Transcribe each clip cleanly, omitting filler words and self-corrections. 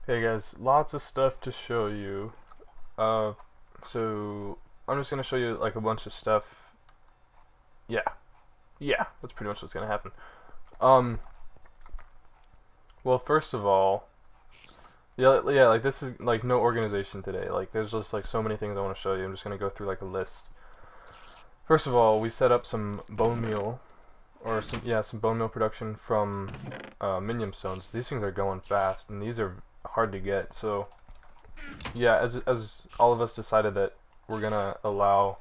Hey guys, lots of stuff to show you. Uh, so I'm just gonna show you like a bunch of stuff. Yeah, yeah, that's pretty much what's gonna happen. Um, well, first of all, yeah, like this is like no organization today. Like there's just like so many things I want to show you. I'm just gonna go through like a list. First of all, we set up some bone meal, or some bone meal production from minium stones. These things are going fast, and these are hard to get. So yeah, as all of us decided that we're gonna allow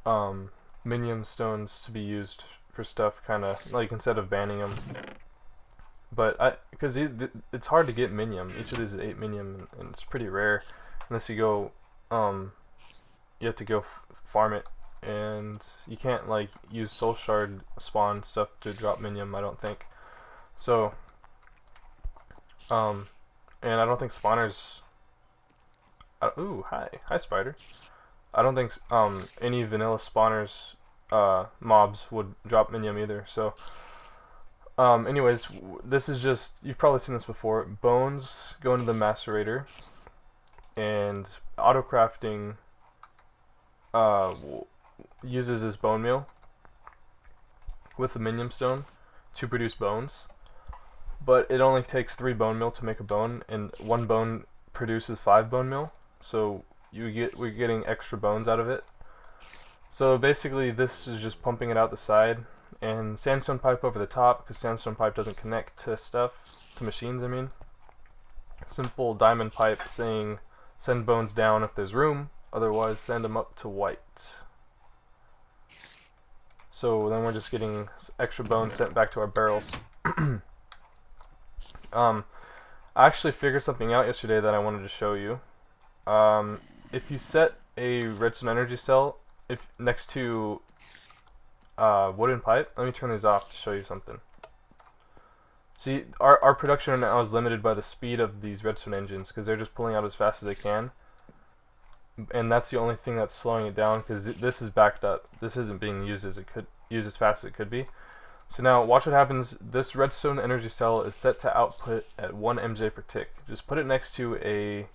um, minium stones to be used for stuff, kind of like instead of banning them. But because it's hard to get minium. Each of these is 8 minium, and it's pretty rare unless you go, um, you have to go farm it, and you can't like use soul shard spawn stuff to drop minium. I don't think. So, um, and I don't think spawners. Ooh, hi spider. I don't think any vanilla spawners mobs would drop minium either. So anyways, this is just, you've probably seen this before. Bones go into the macerator, and auto crafting uh, uses this bone meal with the minium stone to produce bones. But it only takes 3 bone meal to make a bone, and 1 bone produces 5 bone meal. So we're getting extra bones out of it. So basically this is just pumping it out the side, and sandstone pipe over the top, because sandstone pipe doesn't connect to stuff, to machines I mean. Simple diamond pipe saying send bones down if there's room, otherwise send them up to white. So then we're just getting extra bones sent back to our barrels. I actually figured something out yesterday that I wanted to show you. If you set a redstone energy cell if next to wooden pipe, let me turn these off to show you something. See, our production right now is limited by the speed of these redstone engines because they're just pulling out as fast as they can, and that's the only thing that's slowing it down because this is backed up. This isn't being used as fast as it could be. So now watch what happens. This redstone energy cell is set to output at 1 MJ per tick. Just put it next to a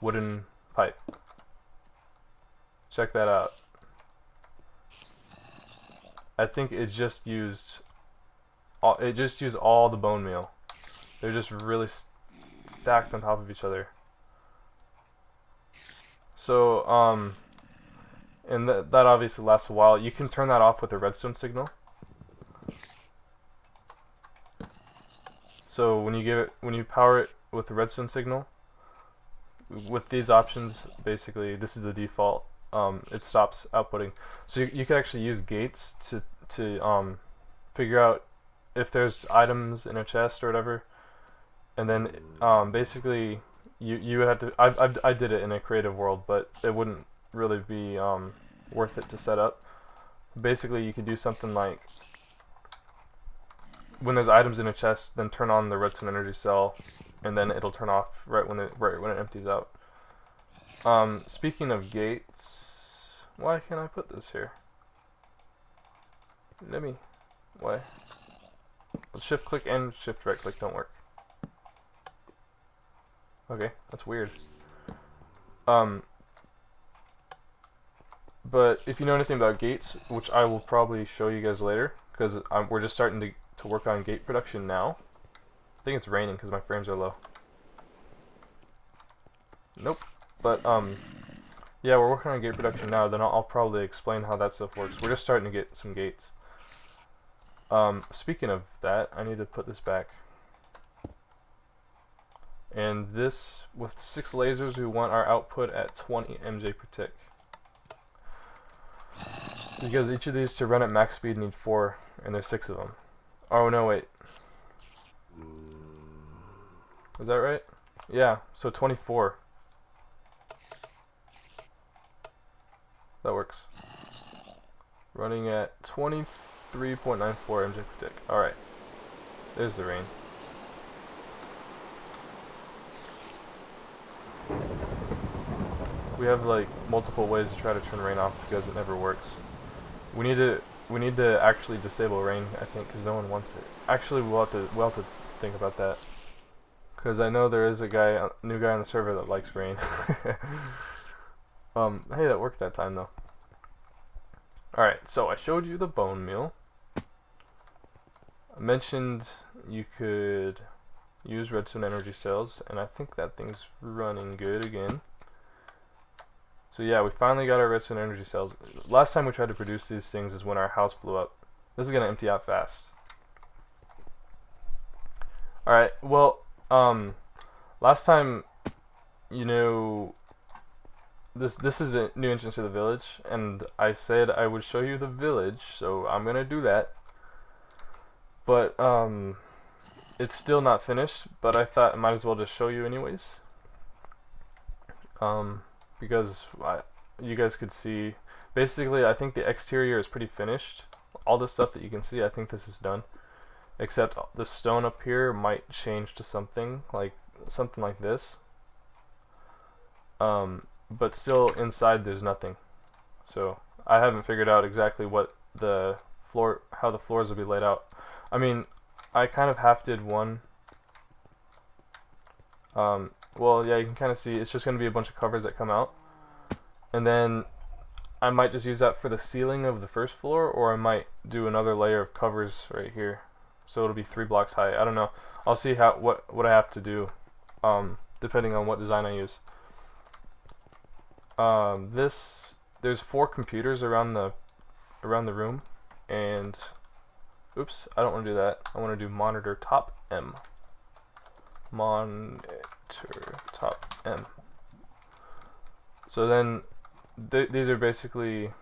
wooden pipe. Check that out. I think it just used all the bone meal. They're just really stacked on top of each other. So and that obviously lasts a while. You can turn that off with a redstone signal. So when you power it with the redstone signal, with these options, basically this is the default. It stops outputting. So you could actually use gates to figure out if there's items in a chest or whatever, and then basically you would have to. I did it in a creative world, but it wouldn't really be worth it to set up. Basically, you could do something like when there's items in a chest, then turn on the redstone energy cell, and then it'll turn off right when it empties out. Speaking of gates, why can't I put this here? Why? Shift click and shift right click don't work. Okay, that's weird. But if you know anything about gates, which I will probably show you guys later, because we're just starting to work on gate production now. I think it's raining because my frames are low. Nope. But yeah, we're working on gate production now. Then I'll probably explain how that stuff works. We're just starting to get some gates. Speaking of that, I need to put this back. And this, with 6 lasers, we want our output at 20 MJ per tick. Because each of these to run at max speed need 4, and there's 6 of them. Oh no, wait. Is that right? Yeah, so 24. That works. Running at 23.94 MJ per tick. Alright. There's the rain. We have like multiple ways to try to turn rain off because it never works. We need to actually disable rain, I think, because no one wants it. Actually, we'll have to think about that. because I know there is a guy, new guy on the server that likes rain. Hey, that worked that time though. Alright, so I showed you the bone meal. I mentioned you could use redstone energy cells, and I think that thing's running good again. So yeah, we finally got our redstone energy cells. Last time we tried to produce these things is when our house blew up. This is gonna empty out fast. Alright, well, last time, you know, this is a new entrance to the village, and I said I would show you the village, so I'm gonna do that. But, it's still not finished, but I thought I might as well just show you anyways. Because you guys could see, basically I think the exterior is pretty finished. All the stuff that you can see, I think this is done. Except the stone up here might change to something like this. But still inside there's nothing. So I haven't figured out exactly what the floor, how the floors will be laid out. I mean, I kind of half did one. Well, yeah, you can kind of see it's just going to be a bunch of covers that come out. And then I might just use that for the ceiling of the first floor, or I might do another layer of covers right here. So it'll be 3 blocks high. I don't know. I'll see what I have to do, depending on what design I use. There's 4 computers around the room, and oops, I don't want to do that. I want to do monitor top M. Monitor top M. So then these can basically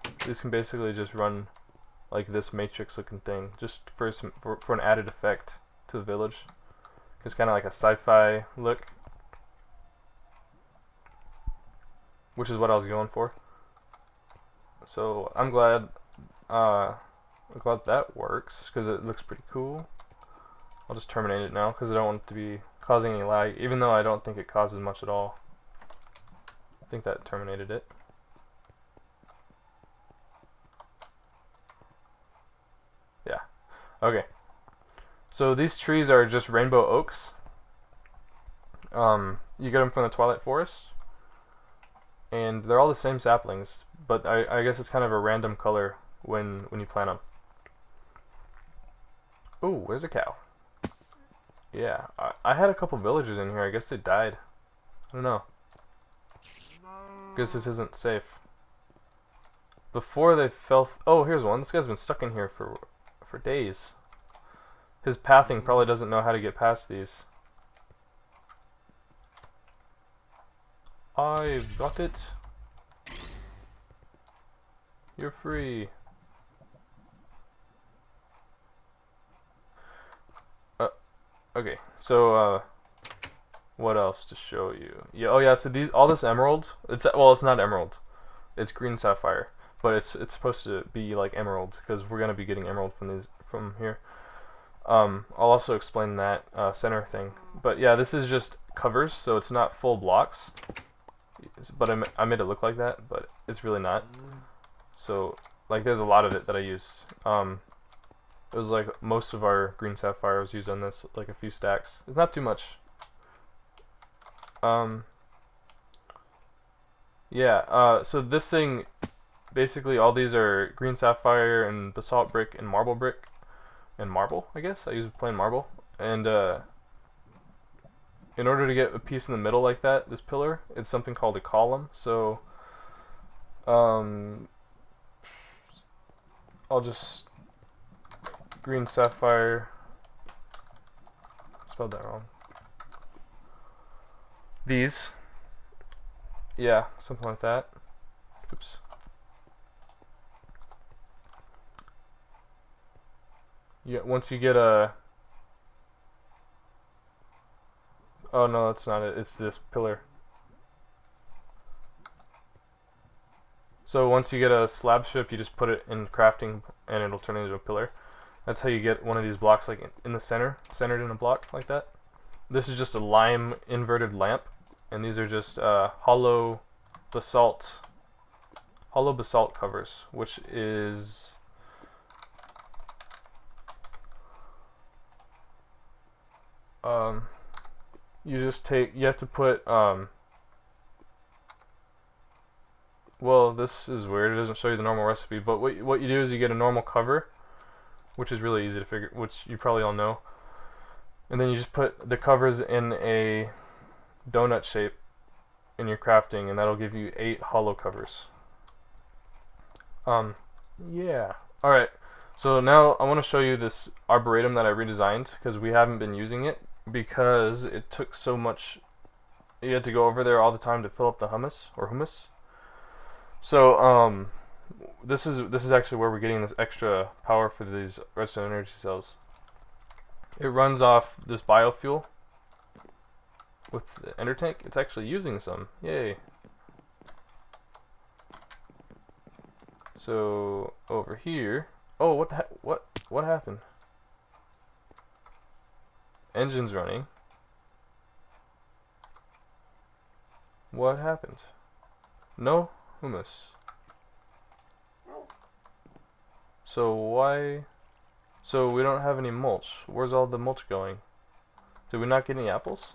just run like this matrix looking thing, just for an added effect to the village. It's kind of like a sci-fi look, which is what I was going for. So I'm glad that works, because it looks pretty cool. I'll just terminate it now because I don't want it to be causing any lag, even though I don't think it causes much at all. I think that terminated it. Yeah. Okay. So these trees are just rainbow oaks. You get them from the Twilight Forest, and they're all the same saplings, but I guess it's kind of a random color when you plant them. Ooh, where's a cow? Yeah, I had a couple villagers in here. I guess they died. I don't know. Guess this isn't safe. Before they fell. Oh, here's one. This guy's been stuck in here for days. His pathing probably doesn't know how to get past these. I've got it. You're free. Okay, so what else to show you? Yeah, oh yeah, so all this emerald, it's not emerald. It's green sapphire, but it's supposed to be like emerald because we're going to be getting emerald from here. I'll also explain that center thing. But yeah, this is just covers, so it's not full blocks. But I made it look like that, but it's really not. So like there's a lot of it that I used. It was like most of our green sapphire was used on this, like a few stacks. It's not too much. Yeah, so this thing, basically all these are green sapphire and basalt brick and marble brick. And marble, I guess. I use plain marble. And in order to get a piece in the middle like that, this pillar, it's something called a column. So I'll just green sapphire, spelled that wrong. These, yeah, something like that. Oops. Yeah, once you get a, oh no, that's not it, it's this pillar. So once you get a slab strip, you just put it in crafting and it'll turn into a pillar. That's how you get one of these blocks like in the center, centered in a block like that. This is just a lime inverted lamp, and these are just hollow basalt covers, which is you just you have to put, well, this is weird, it doesn't show you the normal recipe, but what you do is you get a normal cover, which is really easy to figure, which you probably all know, and then you just put the covers in a donut shape in your crafting, and that'll give you 8 hollow covers. Yeah. Alright, so now I want to show you this Arboretum that I redesigned, because we haven't been using it, because it took so much, you had to go over there all the time to fill up the humus. So, this is actually where we're getting this extra power for these redstone energy cells. It runs off this biofuel with the ender tank. It's actually using some. Yay. So over here, oh, what happened? Engine's running. What happened? No humus. So why? So we don't have any mulch. Where's all the mulch going? Did we not get any apples?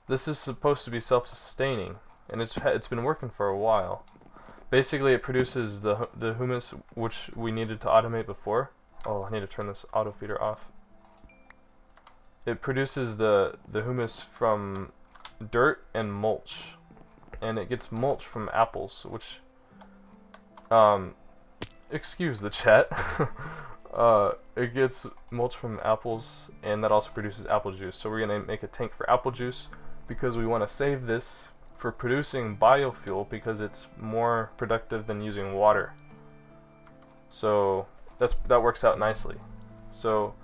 This is supposed to be self-sustaining, and it's been working for a while. Basically, it produces the humus which we needed to automate before. Oh, I need to turn this auto feeder off. It produces the humus from dirt and mulch, and it gets mulch from apples, which excuse the chat. It gets mulch from apples, and that also produces apple juice. So we're gonna make a tank for apple juice because we want to save this for producing biofuel because it's more productive than using water. So that works out nicely. So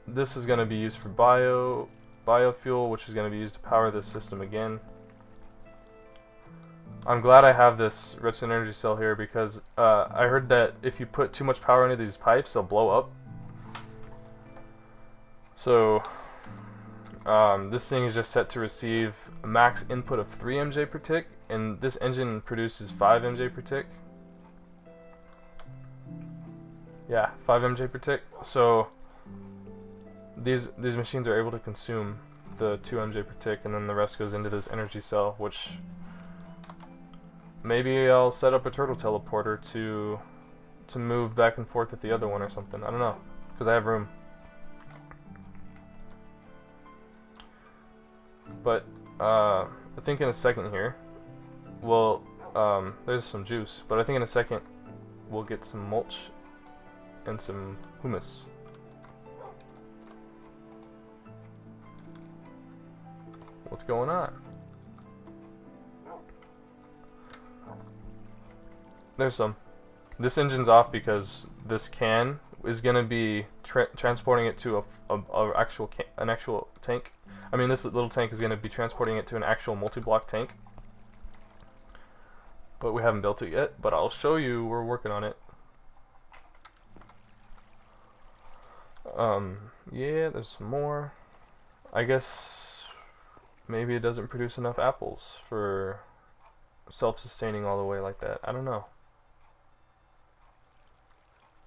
this is going to be used for biofuel, which is going to be used to power this system again. I'm glad I have this redstone energy cell here because I heard that if you put too much power into these pipes, they'll blow up. So this thing is just set to receive a max input of 3 MJ per tick, and this engine produces 5 MJ per tick. Yeah, 5 MJ per tick. So these machines are able to consume the 2 MJ per tick, and then the rest goes into this energy cell, which maybe I'll set up a turtle teleporter to move back and forth with the other one or something. I don't know, because I have room. But I think in a second here, well, there's some juice, but I think in a second we'll get some mulch and some humus. What's going on? There's some. This engine's off because this can is going to be transporting it to an actual tank. I mean, this little tank is going to be transporting it to an actual multi-block tank. But we haven't built it yet, but I'll show you, we're working on it. Yeah, there's some more. I guess maybe it doesn't produce enough apples for self-sustaining all the way like that. I don't know.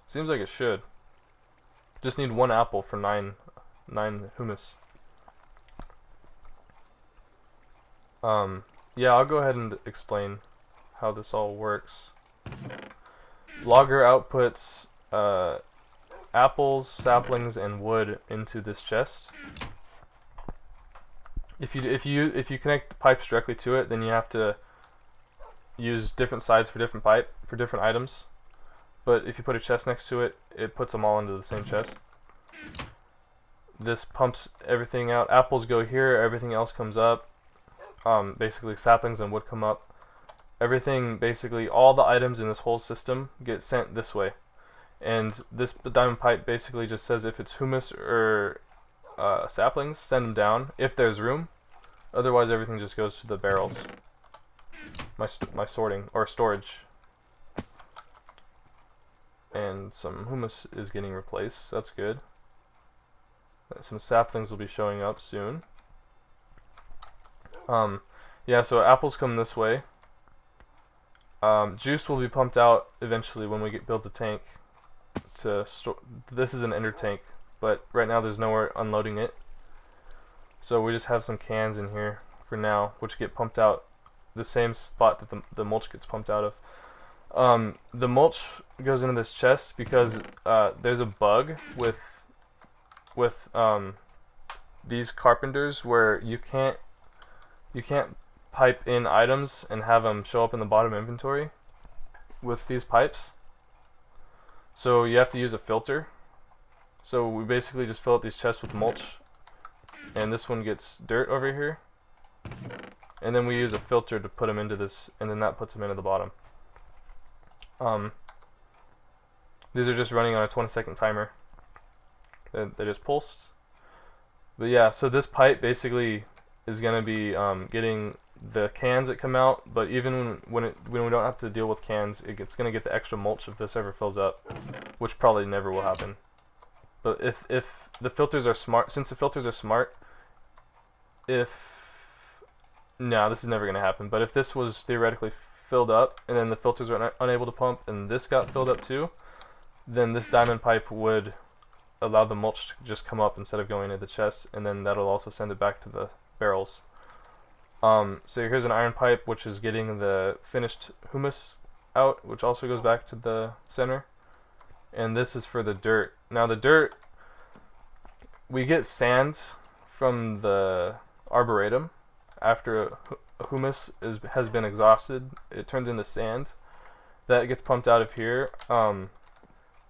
Seems like it should. Just need 1 apple for 9 humus. Yeah, I'll go ahead and explain how this all works. Logger outputs apples, saplings, and wood into this chest. If you connect pipes directly to it, then you have to use different sides for different items. But if you put a chest next to it, it puts them all into the same chest. This pumps everything out. Apples go here, everything else comes up. Basically saplings and wood come up. Everything, basically all the items in this whole system get sent this way. And this diamond pipe basically just says if it's humus or saplings, send them down if there's room. Otherwise everything just goes to the barrels. My sorting or storage. And some humus is getting replaced, so that's good. Some saplings will be showing up soon. Yeah, so apples come this way. Juice will be pumped out eventually when we build the tank. To store. This is an ender tank, but right now there's nowhere unloading it. So we just have some cans in here for now, which get pumped out the same spot that the mulch gets pumped out of. The mulch goes into this chest because there's a bug with these carpenters where you can't pipe in items and have them show up in the bottom inventory with these pipes. So you have to use a filter. So we basically just fill up these chests with mulch, and this one gets dirt over here, and then we use a filter to put them into this, and then that puts them into the bottom. These are just running on a 20-second timer. They just pulsed. But yeah, so this pipe basically is going to be getting the cans that come out, but even when we don't have to deal with cans, it's going to get the extra mulch if this ever fills up, which probably never will happen. But if the filters are smart, since the filters are smart, no, this is never going to happen, but if this was theoretically filled up and then the filters are unable to pump and this got filled up too, then this diamond pipe would allow the mulch to just come up instead of going into the chest, and then that'll also send it back to the barrels. So here's an iron pipe which is getting the finished humus out, which also goes back to the center. And this is for the dirt. Now the dirt, we get sand from the Arboretum after humus has been exhausted. It turns into sand that gets pumped out of here.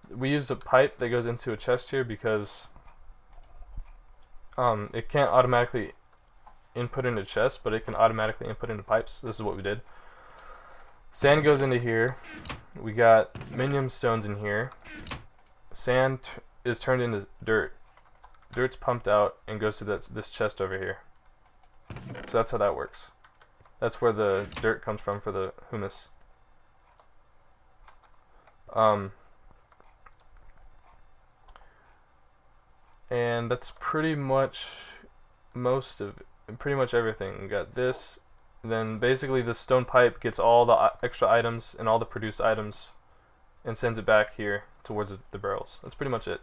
We used a pipe that goes into a chest here because it can't automatically input into chests, but it can automatically input into pipes. This is what we did. Sand goes into here. We got minium stones in here. Sand is turned into dirt. Dirt's pumped out and goes to this chest over here. So that's how that works. That's where the dirt comes from for the humus. And that's pretty much most of it, pretty much everything. We got this. Then basically this stone pipe gets all the extra items and all the produced items and sends it back here towards the barrels. That's pretty much it.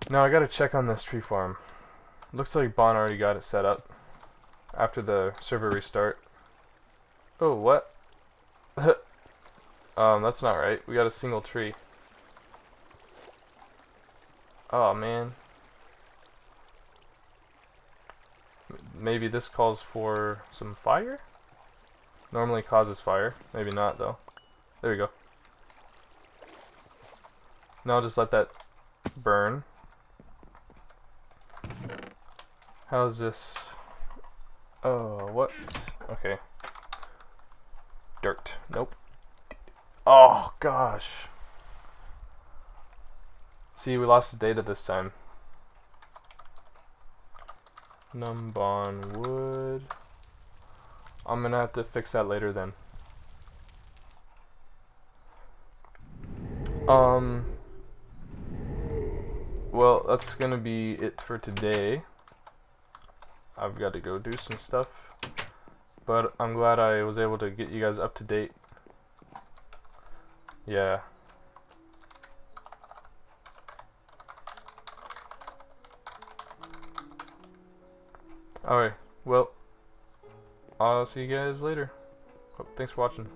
Now I gotta check on this tree farm. Looks like Bon already got it set up after the server restart. Oh, what? That's not right. We got a single tree. Oh man. Maybe this calls for some fire? Normally causes fire. Maybe not though. There we go. Now I'll just let that burn. How's this? Oh, what? Okay. Dirt. Nope. Oh gosh. See, we lost the data this time. Numbon wood. I'm gonna have to fix that later then. Well, that's gonna be it for today. I've got to go do some stuff, but I'm glad I was able to get you guys up to date. Yeah. Alright, well, I'll see you guys later. Thanks for watching.